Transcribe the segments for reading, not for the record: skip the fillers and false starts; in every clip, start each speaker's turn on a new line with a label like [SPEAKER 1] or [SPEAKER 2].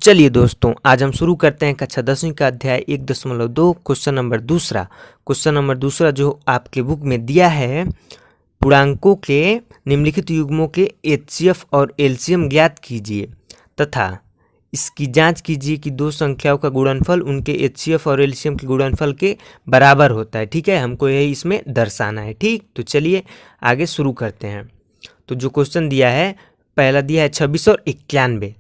[SPEAKER 1] चलिए दोस्तों, आज हम शुरू करते हैं कक्षा 10वीं का अध्याय 1.2 क्वेश्चन नंबर दूसरा जो आपके बुक में दिया है। पूर्णांकों के निम्नलिखित युग्मों के एचसीएफ और एलसीएम ज्ञात कीजिए तथा इसकी जांच कीजिए कि दो संख्याओं का गुणनफल उनके एचसीएफ और एलसीएम के गुणनफल के बराबर होता है। ठीक है, हमको यही इसमें दर्शाना है। ठीक, तो चलिए आगे शुरू करते हैं। तो जो क्वेश्चन दिया है, पहला दिया है 26 और 91।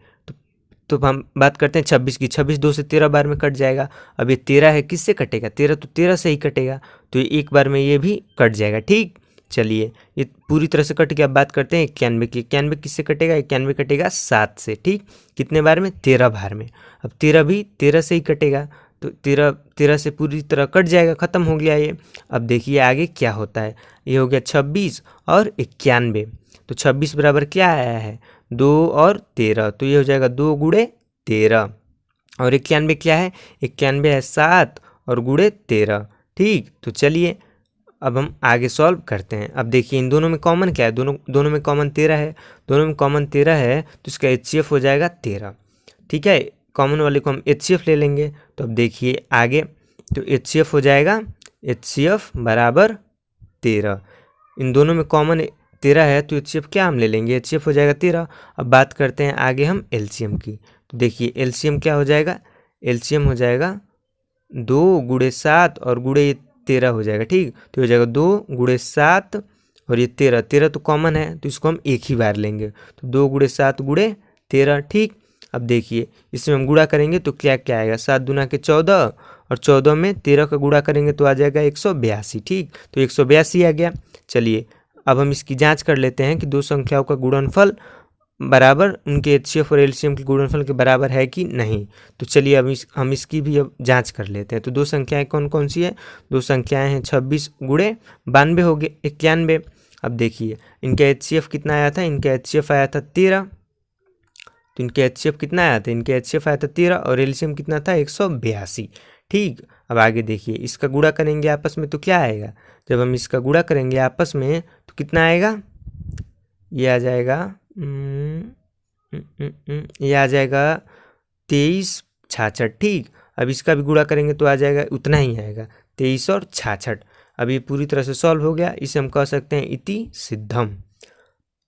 [SPEAKER 1] तो हम बात करते हैं 26 की। 26 2 से 13 बार में कट जाएगा। अब ये 13 है, किससे कटेगा? 13 तो 13 से ही कटेगा, तो ये एक बार में ये भी कट जाएगा। ठीक, चलिए ये पूरी तरह से कट गया। अब बात करते हैं 91 की। 91 किससे कटेगा? 91 कटेगा 7 से। ठीक, कितने बार में? 13 बार में। अब 13 भी 13 से ही कटेगा, तो 13 से पूरी तरह कट जाएगा, ख़त्म हो गया ये। अब देखिए आगे क्या होता है। ये हो गया 26 और 91। तो 26 बराबर क्या आया है? 2 और 13, तो ये हो जाएगा 2 गुणे 13। और 91 क्या है? 91 है 7 और गुणे 13। ठीक, तो चलिए अब हम आगे सॉल्व करते हैं। अब देखिए इन दोनों में कॉमन क्या है? दोनों में कॉमन 13 है। दोनों में कॉमन 13 है, तो इसका एचसीएफ हो जाएगा 13। ठीक है, कॉमन वाले को हम एचसीएफ ले लेंगे। तो अब देखिए आगे, तो एचसीएफ हो जाएगा एचसीएफ बराबर 13। इन दोनों में कॉमन 13 है, तो एचसीएफ क्या हम ले लेंगे? एचसीएफ हो जाएगा 13। अब बात करते हैं आगे हम एलसीएम की। तो देखिए एलसीएम क्या हो जाएगा? एलसीएम हो जाएगा 2 गुणे 7 और गुणे 13 हो जाएगा। ठीक, तो हो जाएगा 2 गुणे 7 और ये 13। 13 तो कॉमन है, तो इसको हम एक ही बार लेंगे। तो 2 गुणे 7 गुणे 13। ठीक, अब देखिए इसमें हम गुणा करेंगे तो क्या क्या आएगा? 7 दूना के 14 और 14 में 13 का गुणा करेंगे तो आ जाएगा 182। ठीक, तो 182 आ गया। चलिए अब हम इसकी जांच कर लेते हैं कि दो संख्याओं का गुणनफल बराबर उनके एचसीएफ और एलसीएम के गुणनफल के बराबर है कि नहीं। तो चलिए अब हम इसकी भी अब जांच कर लेते हैं। तो दो संख्याएं कौन कौन सी है? दो संख्याएं हैं 26 गुणे 92 हो गए 91। अब देखिए इनका एचसीएफ कितना आया था? इनका एचसीएफ आया था 13। तो इनके एचसीएफ कितना आया था? इनके एचसीएफ आया था 13 और एलसीएम कितना था? 182। ठीक, अब आगे देखिए इसका गुणा करेंगे आपस में तो क्या आएगा? जब हम इसका गुणा करेंगे आपस में तो कितना आएगा? ये आ जाएगा ये आ जाएगा 23 66। ठीक, अब इसका भी गुणा करेंगे तो आ जाएगा उतना ही आएगा 23 और 66। अब ये पूरी तरह से सॉल्व हो गया। इसे हम कह सकते हैं इति सिद्धम।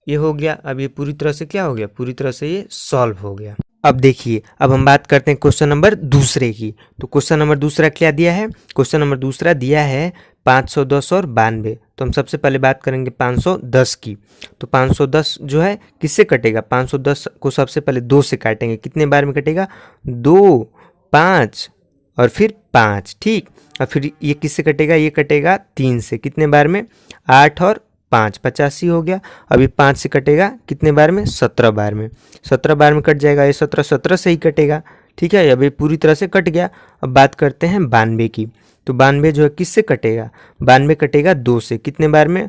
[SPEAKER 1] ये हो गया। अब ये पूरी तरह से क्या हो गया? पूरी तरह से ये सॉल्व हो गया। अब देखिए अब हम बात करते हैं क्वेश्चन नंबर दूसरे की। तो क्वेश्चन नंबर दूसरा क्या दिया है? क्वेश्चन नंबर दूसरा दिया है 510 और 92। तो हम सबसे पहले बात करेंगे 510 की। तो 510 जो है किससे कटेगा? 510 को सबसे पहले 2 से काटेंगे। कितने बार में कटेगा? 2 5 और फिर 5। ठीक, और फिर ये किससे कटेगा? ये कटेगा 3 से। कितने बार में? 8 और 5 85 हो गया। अभी 5 से कटेगा कितने बार में? 17 बार में। 17 बार में कट जाएगा। ये 17 से ही कटेगा। ठीक है, अभी पूरी तरह से कट गया। अब बात करते हैं 92 की। तो 92 जो है किससे कटेगा? 92 कटेगा 2 से। कितने बार में?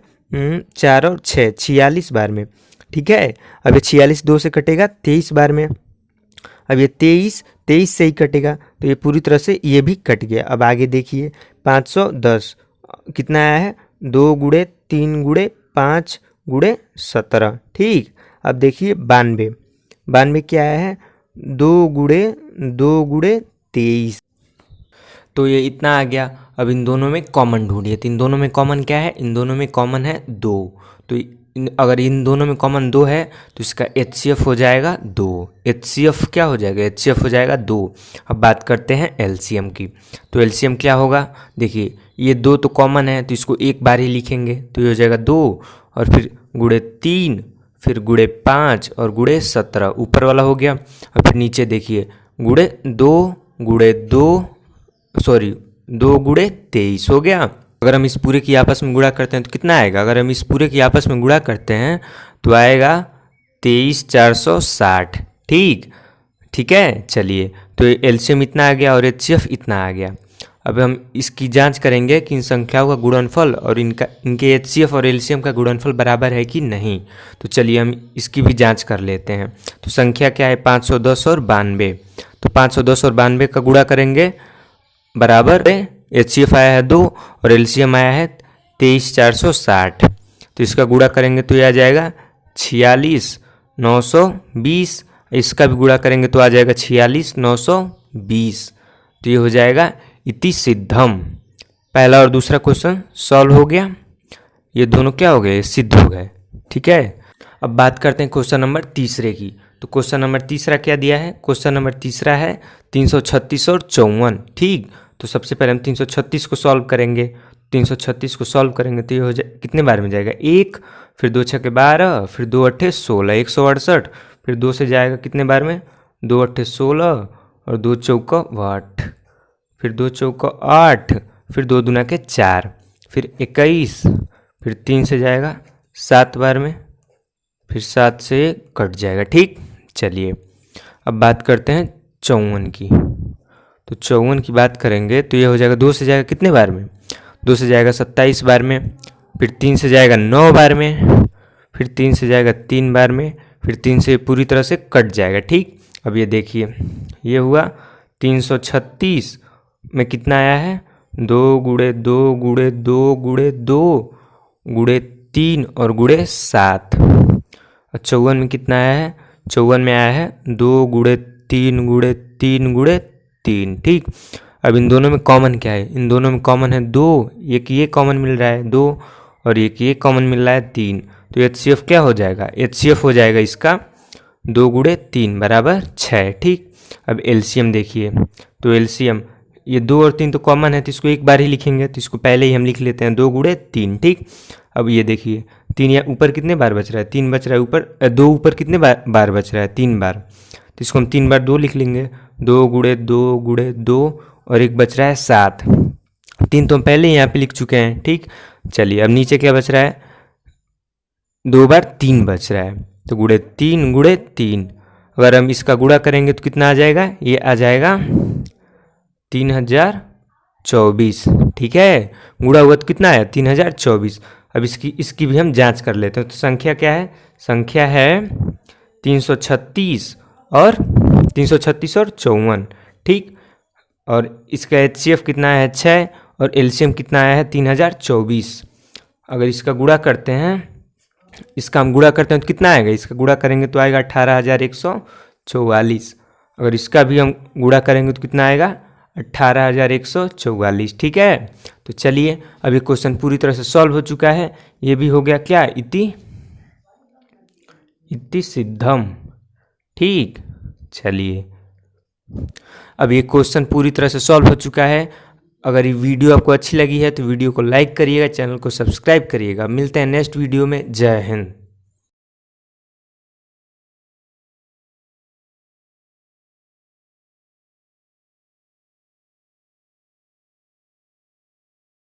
[SPEAKER 1] 4 और 6 46 बार में। ठीक है, अब ये 46 2 से कटेगा 23 बार में। अब ये 23 से ही कटेगा, तो ये पूरी तरह से ये भी कट गया। अब आगे देखिए 510 कितना आया है? 2 गुणे 3 गुणे 5 गुणे 17। ठीक, अब देखिए 92 क्या आया है? 2 गुणे 23। तो ये इतना आ गया। अब इन दोनों में कॉमन ढूंढिए। तो इन दोनों में कॉमन क्या है? इन दोनों में कॉमन है 2। तो अगर इन दोनों में कॉमन 2 है तो इसका एचसीएफ हो जाएगा 2। एचसीएफ क्या हो जाएगा? एचसीएफ हो जाएगा 2। अब बात करते हैं एलसीएम की। तो एलसीएम क्या होगा? देखिए ये 2 तो कॉमन है, तो इसको एक बार ही लिखेंगे। तो ये हो जाएगा 2 और फिर गुणे 3 फिर गुणे 5 और गुणे 17। ऊपर वाला हो गया। और फिर नीचे देखिए गुणे 2 गुणे 23 हो गया। अगर हम इस पूरे की आपस में गुणा करते हैं तो कितना आएगा? अगर हम इस पूरे की आपस में गुणा करते हैं तो आएगा 23 460। ठीक है, चलिए तो एलसीएम इतना आ गया और एचसीएफ इतना आ गया। अब हम इसकी जांच करेंगे कि इन संख्याओं का गुणनफल और इनके एचसीएफ और एलसीएम का गुणनफल बराबर है कि नहीं। तो चलिए हम इसकी भी जांच कर लेते हैं। तो संख्या क्या है? 510 और 92। तो 510 और 92 का गुणा करेंगे बराबर एचसीएफ आया है 2 और एलसीएम आया है 23 460। तो इसका गुणा करेंगे तो यह आ जाएगा 46 920। इसका भी गुणा करेंगे तो आ जाएगा 46,920। तो ये हो जाएगा इति सिद्धम। पहला और दूसरा क्वेश्चन सॉल्व हो गया, ये दोनों क्या हो गए, सिद्ध हो गए। ठीक है, अब बात करते हैं क्वेश्चन नंबर तीसरे की। तो क्वेश्चन नंबर तीसरा क्या दिया है, क्वेश्चन नंबर तीसरा है 336 और 54। ठीक, तो सबसे पहले हम 336 को सॉल्व करेंगे। 336 को सॉल्व करेंगे तो ये हो जाए कितने बार में जाएगा, 1, फिर 2 छक्के 12, फिर 2 अट्ठे 16, 168, फिर 2 से जाएगा कितने बार में, 2 अट्ठे 16 और 2 चौका 8, फिर 2 चौका 8, फिर 2 दूना के 4, फिर 21, फिर 3 से जाएगा 7 बार में, फिर 7 से कट जाएगा। ठीक, चलिए अब बात करते हैं 54 की। तो 54 की बात करेंगे तो ये हो जाएगा 2 से जाएगा कितने बार में, 2 से जाएगा 27 बार में, फिर 3 से जाएगा 9 बार में, फिर 3 से जाएगा 3 बार में, फिर 3 से पूरी तरह से कट जाएगा। ठीक, अब ये देखिए ये हुआ 336 में कितना आया है, 2 गुणे 2 गुणे 2 गुणे 2 गुणे 3 और गुणे 7। और 54 में कितना आया है, 54 में आया है 2 गुणे 3 गुणे 3 गुणे 3। ठीक, अब इन दोनों में कॉमन क्या है, इन दोनों में कॉमन है 2, एक ये कॉमन मिल रहा है 2 और एक ये कॉमन मिल रहा है 3। तो HCF क्या हो जाएगा, HCF हो जाएगा इसका 2 गुणे 3 बराबर 6। ठीक, अब LCM देखिए, तो LCM ये 2 और 3 तो कॉमन है तो इसको एक बार ही लिखेंगे, तो इसको पहले ही हम लिख लेते हैं 2 गुणे 3। ठीक, अब ये देखिए 3 या ऊपर कितने बार बच रहा है, 3 बच रहा है ऊपर, 2 ऊपर कितने बार बच रहा है, 3 बार, तो इसको हम 3 बार 2 लिख लेंगे, 2 गुणे 2 गुणे 2 और एक बच रहा है 7। 3 तो हम पहले ही यहाँ पे लिख चुके हैं। ठीक, चलिए अब नीचे क्या बच रहा है, 2 बार 3 बच रहा है, तो गुणे 3 गुणे 3। अगर हम इसका गुणा करेंगे तो कितना आ जाएगा, ये आ जाएगा 3024। ठीक है, गुणा हुआ तो कितना आया 3024। अब इसकी भी हम जांच कर लेते हैं। तो संख्या क्या है, संख्या है 336 और 54। ठीक, और इसका HCF कितना है 6 और LCM कितना आया है 3024। अगर इसका गुणा करते हैं, इसका हम गुणा करते हैं तो कितना आएगा, इसका गुणा करेंगे तो आएगा 18,144। अगर इसका भी हम गुणा करेंगे तो कितना आएगा 18,144। ठीक है, तो चलिए अभी क्वेश्चन पूरी तरह से सॉल्व हो चुका है। ये भी हो गया क्या, इति सिद्धम। ठीक, चलिए अब ये क्वेश्चन पूरी तरह से सॉल्व हो चुका है। अगर ये वीडियो आपको अच्छी लगी है तो वीडियो को लाइक करिएगा, चैनल को सब्सक्राइब करिएगा। मिलते हैं नेक्स्ट वीडियो में। जय हिंद।